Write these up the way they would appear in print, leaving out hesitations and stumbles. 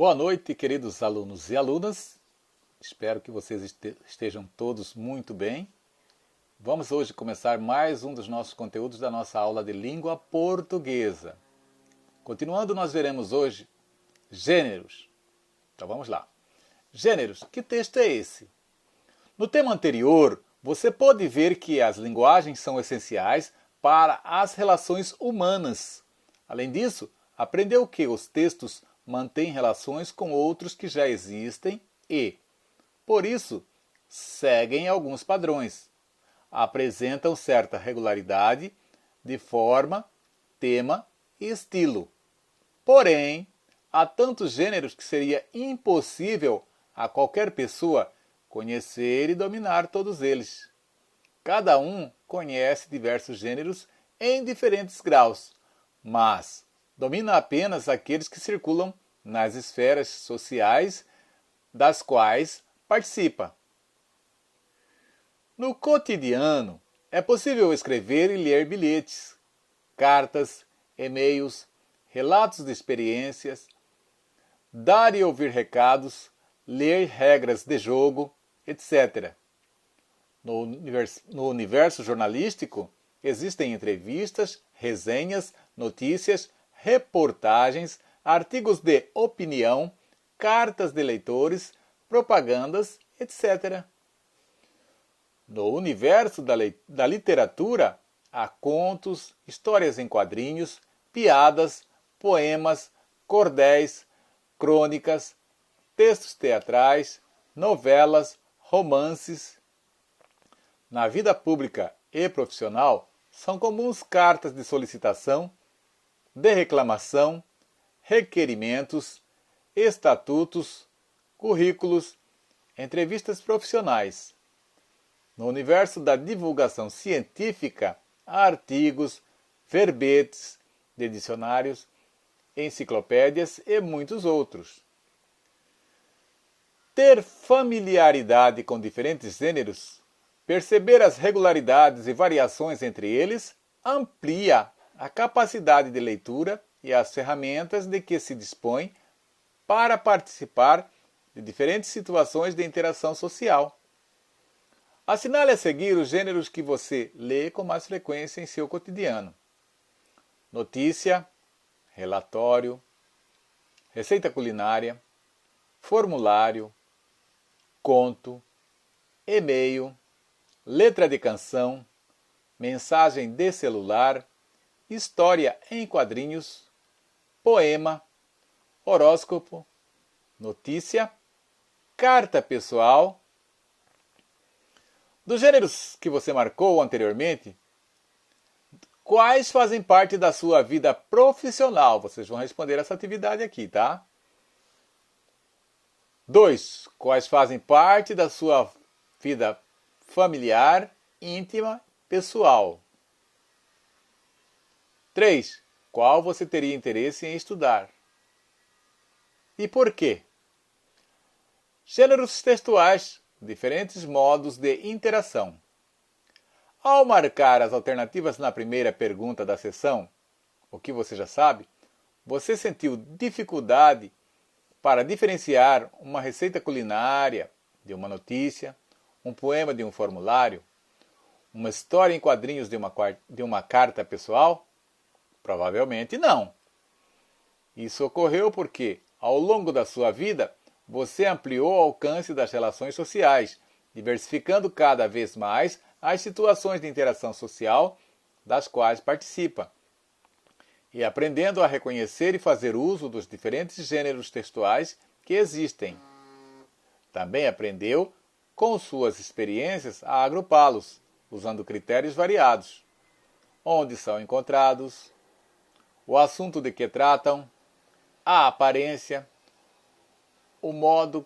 Boa noite, queridos alunos e alunas. Espero que vocês estejam todos muito bem. Vamos hoje começar mais um dos nossos conteúdos da nossa aula de língua portuguesa. Continuando, nós veremos hoje gêneros. Então vamos lá. Gêneros, que texto é esse? No tema anterior, você pode ver que as linguagens são essenciais para as relações humanas. Além disso, aprendeu que os textos mantêm relações com outros que já existem e, por isso, seguem alguns padrões. Apresentam certa regularidade de forma, tema e estilo. Porém, há tantos gêneros que seria impossível a qualquer pessoa conhecer e dominar todos eles. Cada um conhece diversos gêneros em diferentes graus, mas domina apenas aqueles que circulam nas esferas sociais das quais participa. No cotidiano, é possível escrever e ler bilhetes, cartas, e-mails, relatos de experiências, dar e ouvir recados, ler regras de jogo, etc. No universo jornalístico, existem entrevistas, resenhas, notícias, reportagens, artigos de opinião, cartas de leitores, propagandas, etc. No universo da literatura, há contos, histórias em quadrinhos, piadas, poemas, cordéis, crônicas, textos teatrais, novelas, romances. Na vida pública e profissional, são comuns cartas de solicitação, de reclamação, requerimentos, estatutos, currículos, entrevistas profissionais. No universo da divulgação científica, há artigos, verbetes de dicionários, enciclopédias e muitos outros. Ter familiaridade com diferentes gêneros, perceber as regularidades e variações entre eles, amplia a capacidade de leitura e as ferramentas de que se dispõe para participar de diferentes situações de interação social. Assinale a seguir os gêneros que você lê com mais frequência em seu cotidiano: notícia, relatório, receita culinária, formulário, conto, e-mail, letra de canção, mensagem de celular, história em quadrinhos, poema, horóscopo, notícia, carta pessoal. Dos gêneros que você marcou anteriormente, quais fazem parte da sua vida profissional? Vocês vão responder essa atividade aqui, tá? 2. Quais fazem parte da sua vida familiar, íntima, pessoal? 3. Qual você teria interesse em estudar? E por quê? Gêneros textuais, diferentes modos de interação. Ao marcar as alternativas na primeira pergunta da sessão, o que você já sabe, você sentiu dificuldade para diferenciar uma receita culinária de uma notícia, um poema de um formulário, uma história em quadrinhos de uma carta pessoal? Provavelmente não. Isso ocorreu porque, ao longo da sua vida, você ampliou o alcance das relações sociais, diversificando cada vez mais as situações de interação social das quais participa, e aprendendo a reconhecer e fazer uso dos diferentes gêneros textuais que existem. Também aprendeu, com suas experiências, a agrupá-los, usando critérios variados: onde são encontrados, o assunto de que tratam, a aparência, o modo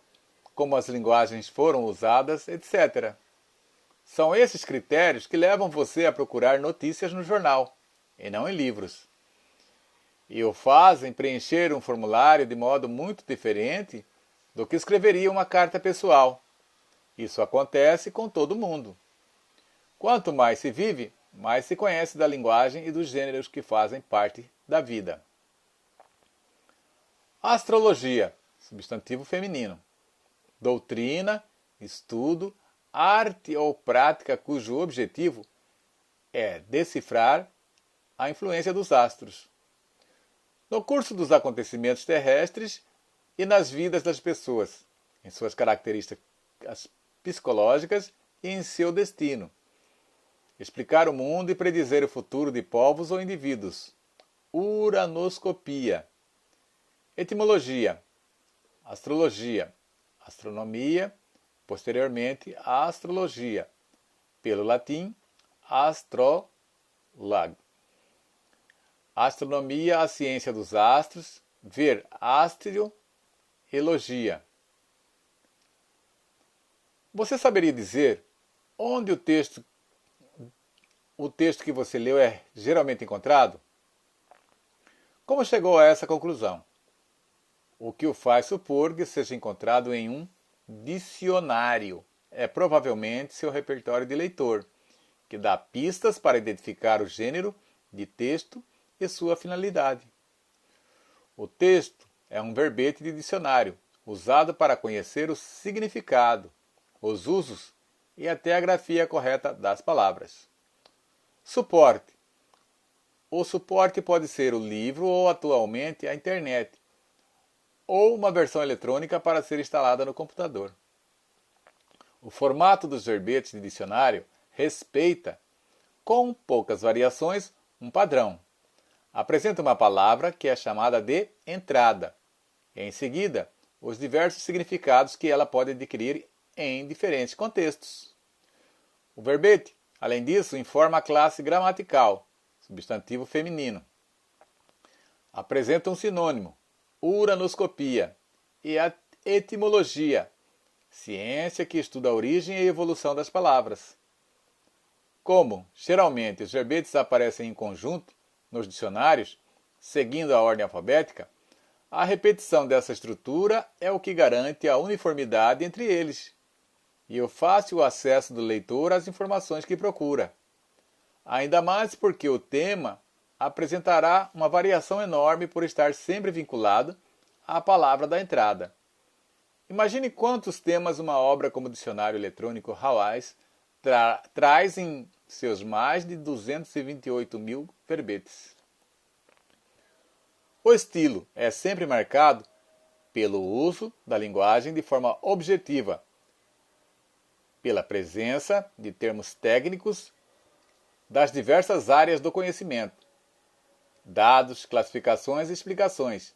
como as linguagens foram usadas, etc. São esses critérios que levam você a procurar notícias no jornal, e não em livros. E o fazem preencher um formulário de modo muito diferente do que escreveria uma carta pessoal. Isso acontece com todo mundo. Quanto mais se vive, mais se conhece da linguagem e dos gêneros que fazem parte da vida. Astrologia. substantivo feminino. Doutrina, estudo, arte ou prática cujo objetivo é decifrar a influência dos astros no curso dos acontecimentos terrestres e nas vidas das pessoas, em suas características psicológicas e em seu destino. Explicar o mundo e predizer o futuro de povos ou indivíduos. Uranoscopia. Etimologia. Astrologia. Astronomia. Posteriormente, a astrologia. Pelo latim, astrolago. Astronomia, a ciência dos astros. Ver astrio, elogia. Você saberia dizer onde o texto que você leu é geralmente encontrado? Como chegou a essa conclusão? O que o faz supor que seja encontrado em um dicionário é provavelmente seu repertório de leitor, que dá pistas para identificar o gênero de texto e sua finalidade. O texto é um verbete de dicionário, usado para conhecer o significado, os usos e até a grafia correta das palavras. Suporte. O suporte pode ser o livro ou, atualmente, a internet, ou uma versão eletrônica para ser instalada no computador. O formato dos verbetes de dicionário respeita, com poucas variações, um padrão. Apresenta uma palavra que é chamada de entrada. E, em seguida, os diversos significados que ela pode adquirir em diferentes contextos. O verbete, além disso, informa a classe gramatical, substantivo feminino. Apresenta um sinônimo, uranoscopia, e a etimologia, ciência que estuda a origem e a evolução das palavras. Como, geralmente, os verbetes aparecem em conjunto nos dicionários, seguindo a ordem alfabética, a repetição dessa estrutura é o que garante a uniformidade entre eles e o fácil acesso do leitor às informações que procura. Ainda mais porque o tema apresentará uma variação enorme por estar sempre vinculado à palavra da entrada. Imagine quantos temas uma obra como o Dicionário Eletrônico Hawais traz em seus mais de 228 mil verbetes. O estilo é sempre marcado pelo uso da linguagem de forma objetiva, pela presença de termos técnicos das diversas áreas do conhecimento, dados, classificações e explicações.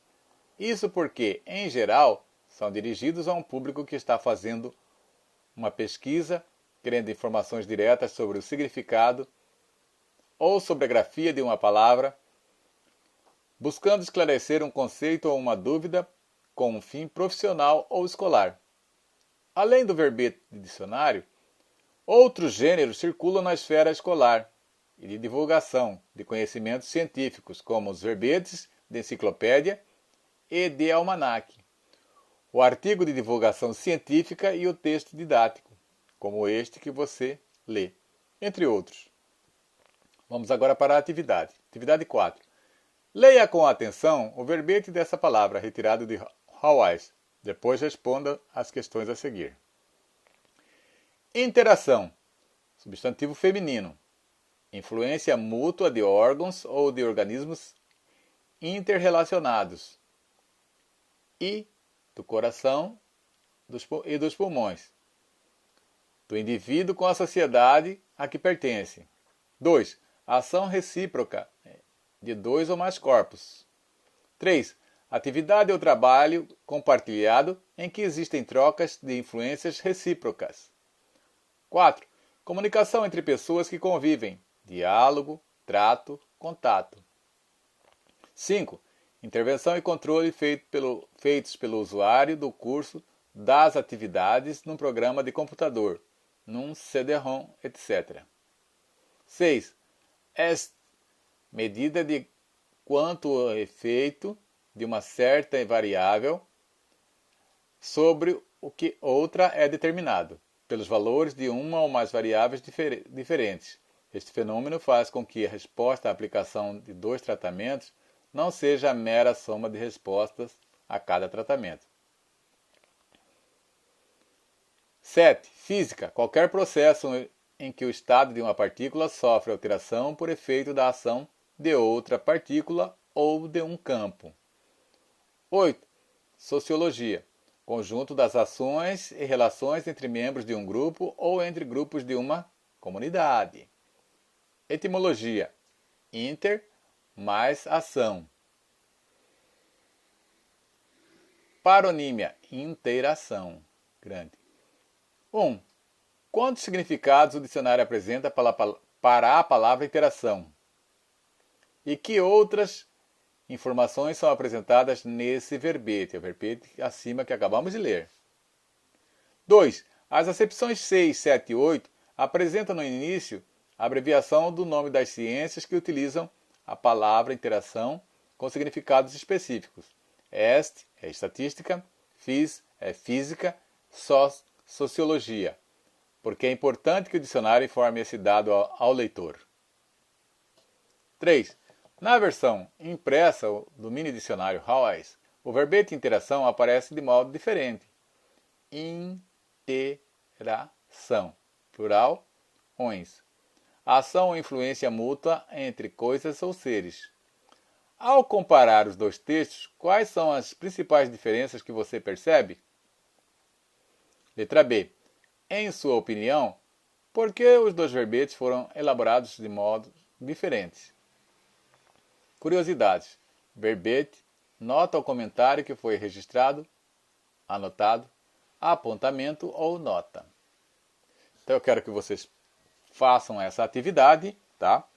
Isso porque, em geral, são dirigidos a um público que está fazendo uma pesquisa, querendo informações diretas sobre o significado ou sobre a grafia de uma palavra, buscando esclarecer um conceito ou uma dúvida com um fim profissional ou escolar. Além do verbete de dicionário, outros gêneros circulam na esfera escolar e de divulgação de conhecimentos científicos, como os verbetes de enciclopédia e de almanaque, o artigo de divulgação científica e o texto didático, como este que você lê, entre outros. Vamos agora para a atividade. Atividade 4. Leia com atenção o verbete dessa palavra retirado de Hawais. Depois responda as questões a seguir. Interação. Substantivo feminino. Influência mútua de órgãos ou de organismos interrelacionados. E do coração e dos pulmões. Do indivíduo com a sociedade a que pertence. 2. Ação recíproca de dois ou mais corpos. 3. Atividade ou trabalho compartilhado em que existem trocas de influências recíprocas. 4. Comunicação entre pessoas que convivem. Diálogo, trato, contato. 5. Intervenção e controle feitos pelo usuário do curso das atividades num programa de computador, num CD-ROM, etc. 6. Medida de quanto o efeito de uma certa variável sobre o que outra é determinado, pelos valores de uma ou mais variáveis diferentes. Este fenômeno faz com que a resposta à aplicação de dois tratamentos não seja a mera soma de respostas a cada tratamento. 7. Física. Qualquer processo em que o estado de uma partícula sofre alteração por efeito da ação de outra partícula ou de um campo. 8. Sociologia. Conjunto das ações e relações entre membros de um grupo ou entre grupos de uma comunidade. Etimologia. Inter mais ação. Paronímia. Interação. Grande. 1. Quantos significados o dicionário apresenta para a palavra interação? E que outras informações são apresentadas nesse verbete? É o verbete acima que acabamos de ler. 2. As acepções 6, 7 e 8 apresentam no início a abreviação do nome das ciências que utilizam a palavra interação com significados específicos. Est é estatística, phys é física, soc sociologia, porque é importante que o dicionário informe esse dado ao leitor. 3. Na versão impressa do mini dicionário Hawes, o verbete interação aparece de modo diferente. Interação, plural, ões. Ação ou influência mútua entre coisas ou seres. Ao comparar os dois textos, quais são as principais diferenças que você percebe? Letra B. Em sua opinião, por que os dois verbetes foram elaborados de modos diferentes? Curiosidades. Verbete. Nota ou comentário que foi registrado, anotado, apontamento ou nota. Então eu quero que vocês façam essa atividade, tá?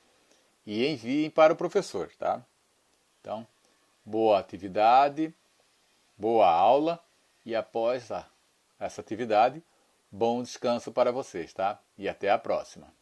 E enviem para o professor, tá? Então, boa atividade, boa aula e após essa atividade, bom descanso para vocês, tá? E até a próxima.